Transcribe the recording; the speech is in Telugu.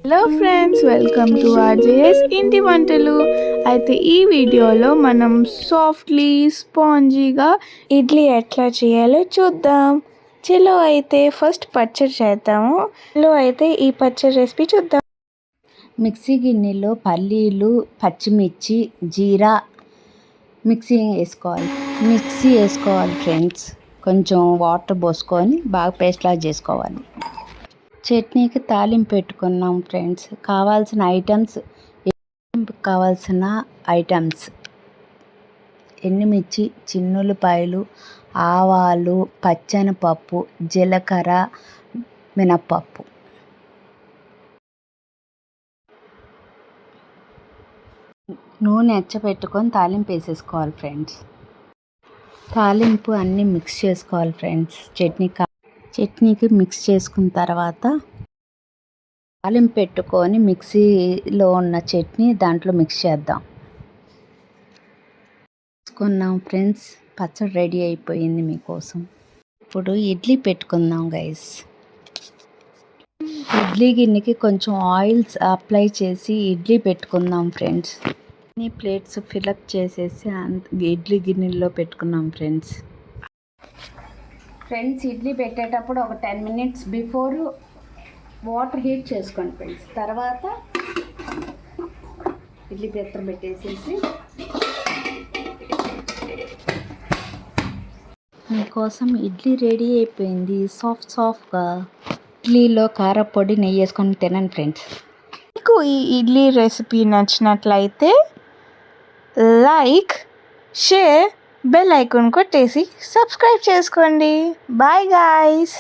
Hello friends, welcome to RJS ఇంటి వంటలు. అయితే ఈ వీడియోలో మనం సాఫ్ట్లీ స్పాంజీగా ఇడ్లీ ఎట్లా చేయాలో చూద్దాం. చలో అయితే ఫస్ట్ పచ్చడి చేద్దాము. ఈ పచ్చడి రెసిపీ చూద్దాం. మిక్సీ గిన్నెలో పల్లీలు, పచ్చిమిర్చి, జీరా మిక్సీ వేసుకోవాలి ఫ్రెండ్స్. కొంచెం వాటర్ పోసుకొని బాగా పేస్ట్లా చేసుకోవాలి. చట్నీకి తాలింపు పెట్టుకున్నాం ఫ్రెండ్స్. కావాల్సిన ఐటమ్స్ ఎండుమిర్చి, చిన్నులపాయలు, ఆవాలు, పచ్చెనపప్పు, జీలకర్ర, మినప్పప్పు. నూనె పెట్టుకొని తాలింపు వేసేసుకోవాలి ఫ్రెండ్స్. తాలింపు అన్నీ మిక్స్ చేసుకోవాలి ఫ్రెండ్స్. చట్నీకి మిక్స్ చేసుకున్న తర్వాత తాలింపు పెట్టుకొని మిక్సీలో ఉన్న చట్నీ దాంట్లో మిక్స్ చేద్దాం. వేసుకున్నాం ఫ్రెండ్స్. పచ్చడి రెడీ అయిపోయింది మీకోసం. ఇప్పుడు ఇడ్లీ పెట్టుకుందాం గైస్. ఇడ్లీ గిన్నెకి కొంచెం ఆయిల్స్ అప్లై చేసి ఇడ్లీ పెట్టుకుందాం ఫ్రెండ్స్. అన్ని ప్లేట్స్ ఫిలప్ చేసేసి ఇడ్లీ గిన్నెల్లో పెట్టుకున్నాం ఫ్రెండ్స్. ఇడ్లీ పెట్టేటప్పుడు ఒక 10 minutes బిఫోర్ వాటర్ హీట్ చేసుకోండి ఫ్రెండ్స్. తర్వాత ఇడ్లీ పెత్తర పెట్టేసేసి మీకోసం ఇడ్లీ రెడీ అయిపోయింది. సాఫ్ట్గా ఇడ్లీలో కారపొడి నెయ్యి వేసుకొని తినండి ఫ్రెండ్స్. మీకు ఈ ఇడ్లీ రెసిపీ నచ్చినట్లయితే లైక్, షేర్, బెల్ ఐకాన్ కొట్టేసి సబ్స్క్రైబ్ చేసుకోండి. Bye guys.